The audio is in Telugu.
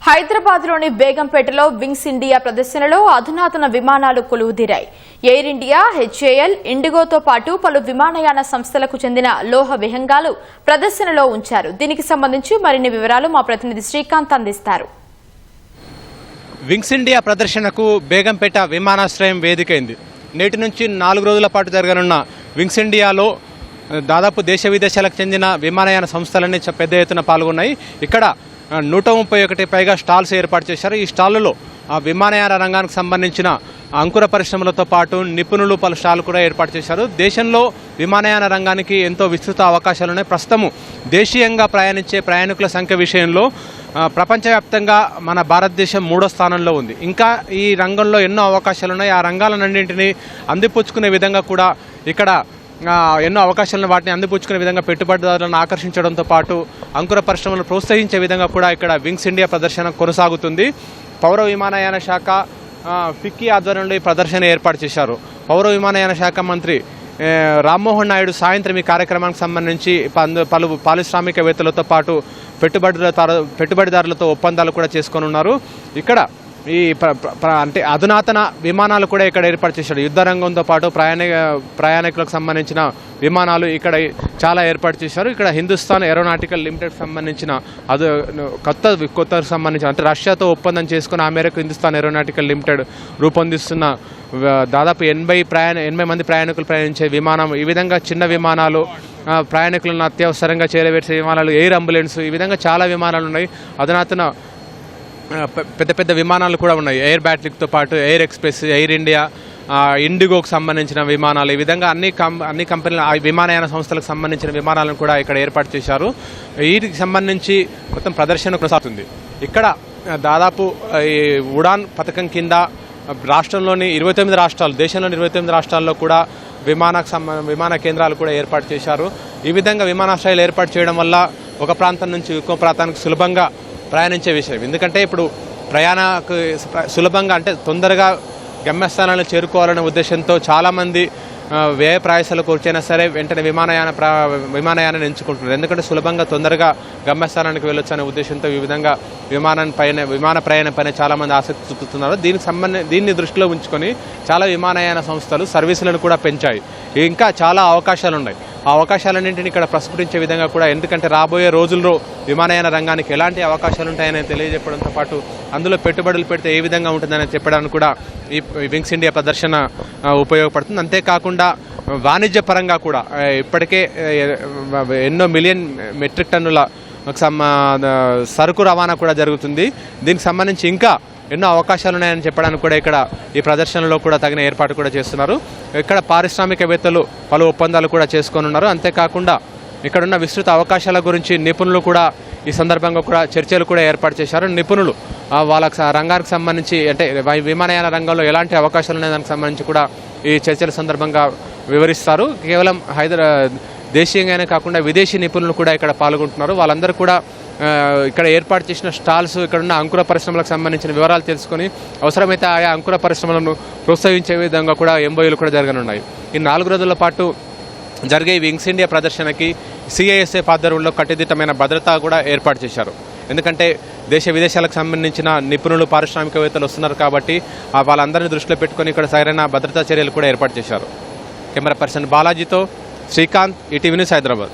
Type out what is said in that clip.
హైదరాబాద్లోని బేగంపేటలో వింగ్స్ ఇండియా ప్రదర్శనలో అధునాతన విమానాలు కొలువుదీరాయి. ఎయిర్ ఇండియా, హెచ్ఏఎల్, ఇండిగోతో పాటు పలు విమానయాన సంస్థలకు చెందిన లోహ విహంగాలు ప్రదర్శనలో ఉంచారు. దీనికి సంబంధించి మరిన్ని వివరాలు మా ప్రతినిధి శ్రీకాంత్ అందిస్తారు. వింగ్స్ ఇండియా ప్రదర్శనకు బేగంపేట విమానాశ్రయం వేదికైంది. నేటి నుంచి 4 రోజుల పాటు జరగనున్న వింగ్స్ ఇండియాలో దాదాపు దేశ విదేశాలకు చెందిన విమానయాన సంస్థలన్నీ పెద్ద ఎత్తున పాల్గొన్నాయి. ఇక్కడ 131 పైగా స్టాల్స్ ఏర్పాటు చేశారు. ఈ స్టాళ్లలో విమానయాన రంగానికి సంబంధించిన అంకుర పరిశ్రమలతో పాటు నిపుణులు పలు స్టాల్ కూడా ఏర్పాటు చేశారు. దేశంలో విమానయాన రంగానికి ఎంతో విస్తృత అవకాశాలున్నాయి. ప్రస్తుతం దేశీయంగా ప్రయాణించే ప్రయాణికుల సంఖ్య విషయంలో ప్రపంచవ్యాప్తంగా మన భారతదేశం 3వ స్థానంలో ఉంది. ఇంకా ఈ రంగంలో ఎన్నో అవకాశాలున్నాయి. ఆ రంగాలన్నింటినీ అందిపుచ్చుకునే విధంగా కూడా ఇక్కడ ఎన్నో అవకాశాలను వాటిని అందిపుచ్చుకునే విధంగా పెట్టుబడిదారులను ఆకర్షించడంతో పాటు అంకుర పరిశ్రమలను ప్రోత్సహించే విధంగా కూడా ఇక్కడ వింగ్స్ ఇండియా ప్రదర్శన కొనసాగుతుంది. పౌర విమానయాన శాఖ ఫిక్కీ ఆధ్వర్యంలో ఈ ప్రదర్శన ఏర్పాటు చేశారు. పౌర విమానయాన శాఖ మంత్రి రామ్మోహన్ నాయుడు సాయంత్రం ఈ కార్యక్రమానికి సంబంధించి పలు పారిశ్రామికవేత్తలతో పాటు పెట్టుబడిదారులతో ఒప్పందాలు కూడా చేసుకొని ఉన్నారు. ఇక్కడ ఈ అంటే అధునాతన విమానాలు కూడా ఇక్కడ ఏర్పాటు చేశాడు. యుద్ధ రంగంతో పాటు ప్రయాణికులకు సంబంధించిన విమానాలు ఇక్కడ చాలా ఏర్పాటు చేశారు. ఇక్కడ హిందుస్థాన్ ఏరోనాటికల్ లిమిటెడ్ సంబంధించిన కొత్త సంబంధించిన అంటే రష్యాతో ఒప్పందం చేసుకుని ఆ మేరకు హిందుస్థాన్ ఏరోనాటికల్ లిమిటెడ్ రూపొందిస్తున్న దాదాపు 80 మంది ప్రయాణికులు ప్రయాణించే విమానం. ఈ విధంగా చిన్న విమానాలు, ప్రయాణికులను అత్యవసరంగా చేరవేసే విమానాలు, ఎయిర్ అంబులెన్స్, ఈ విధంగా చాలా విమానాలు ఉన్నాయి. అధునాతన పెద్ద విమానాలు కూడా ఉన్నాయి. ఎయిర్ బ్యాటరీతో పాటు ఎయిర్ ఎక్స్ప్రెస్, ఎయిర్ ఇండియా, ఇండిగోకు సంబంధించిన విమానాలు, ఈ విధంగా అన్ని కంపెనీల విమానయాన సంస్థలకు సంబంధించిన విమానాలను కూడా ఇక్కడ ఏర్పాటు చేశారు. వీటికి సంబంధించి మొత్తం ప్రదర్శన కొనసాగుతుంది. ఇక్కడ దాదాపు ఈ ఉడాన్ పథకం కింద రాష్ట్రంలోని 29 రాష్ట్రాలు, దేశంలోని 29 రాష్ట్రాల్లో కూడా విమాన కేంద్రాలు కూడా ఏర్పాటు చేశారు. ఈ విధంగా విమానాశ్రయాలు ఏర్పాటు చేయడం వల్ల ఒక ప్రాంతం నుంచి ఇంకో ప్రాంతానికి సులభంగా ప్రయాణించే విషయం. ఎందుకంటే ఇప్పుడు ప్రయాణకు సులభంగా అంటే తొందరగా గమ్యస్థానాలను చేరుకోవాలనే ఉద్దేశంతో చాలామంది వ్యయ ప్రయాసాలకు వచ్చైనా సరే వెంటనే విమానయానాన్ని ఎంచుకుంటున్నారు. ఎందుకంటే సులభంగా తొందరగా గమ్యస్థానానికి వెళ్ళొచ్చు అనే ఉద్దేశంతో ఈ విధంగా విమాన ప్రయాణం పైన చాలామంది ఆసక్తి చూపుతున్నారు. దీన్ని దృష్టిలో ఉంచుకొని చాలా విమానయాన సంస్థలు సర్వీసులను కూడా పెంచాయి. ఇంకా చాలా అవకాశాలు ఉన్నాయి. ఆ అవకాశాలన్నింటినీ ఇక్కడ ప్రస్ఫుటించే విధంగా కూడా, ఎందుకంటే రాబోయే రోజుల్లో విమానయాన రంగానికి ఎలాంటి అవకాశాలు ఉంటాయని తెలియజెప్పడంతో పాటు అందులో పెట్టుబడులు పెడితే ఏ విధంగా ఉంటుందని చెప్పడానికి కూడా ఈ వింగ్స్ ఇండియా ప్రదర్శన ఉపయోగపడుతుంది. అంతేకాకుండా వాణిజ్య పరంగా కూడా ఇప్పటికే ఎన్నో మిలియన్ మెట్రిక్ టన్నుల సరుకు రవాణా కూడా జరుగుతుంది. దీనికి సంబంధించి ఇంకా ఎన్నో అవకాశాలు ఉన్నాయని చెప్పడానికి కూడా ఇక్కడ ఈ ప్రదర్శనలో కూడా తగిన ఏర్పాటు కూడా చేస్తున్నారు. ఇక్కడ పారిశ్రామికవేత్తలు పలు ఒప్పందాలు కూడా చేసుకొని ఉన్నారు. అంతేకాకుండా ఇక్కడున్న విస్తృత అవకాశాల గురించి నిపుణులు కూడా ఈ సందర్భంగా కూడా చర్చలు కూడా ఏర్పాటు చేశారు. నిపుణులు వాళ్ళ రంగానికి సంబంధించి అంటే విమానయాన రంగంలో ఎలాంటి అవకాశాలు ఉన్నాయి దానికి సంబంధించి కూడా ఈ చర్చల సందర్భంగా వివరిస్తారు. కేవలం దేశీయంగానే కాకుండా విదేశీ నిపుణులు కూడా ఇక్కడ పాల్గొంటున్నారు. వాళ్ళందరూ కూడా ఇక్కడ ఏర్పాటు చేసిన స్టాల్స్, ఇక్కడున్న అంకుర పరిశ్రమలకు సంబంధించిన వివరాలు తెలుసుకొని అవసరమైతే ఆయా అంకుర పరిశ్రమలను ప్రోత్సహించే విధంగా కూడా ఎంఓయూలు కూడా జరగనున్నాయి. ఈ 4 రోజుల పాటు జరిగే వింగ్స్ ఇండియా ప్రదర్శనకి CISF ఆధ్వర్యంలో కట్టుదిట్టమైన భద్రత కూడా ఏర్పాటు చేశారు. ఎందుకంటే దేశ విదేశాలకు సంబంధించిన నిపుణులు, పారిశ్రామికవేత్తలు వస్తున్నారు కాబట్టి వాళ్ళందరినీ దృష్టిలో పెట్టుకొని ఇక్కడ సరైన భద్రతా చర్యలు కూడా ఏర్పాటు చేశారు. కెమెరా పర్సన్ బాలాజీతో శ్రీకాంత్, ఈటీవీ న్యూస్, హైదరాబాద్.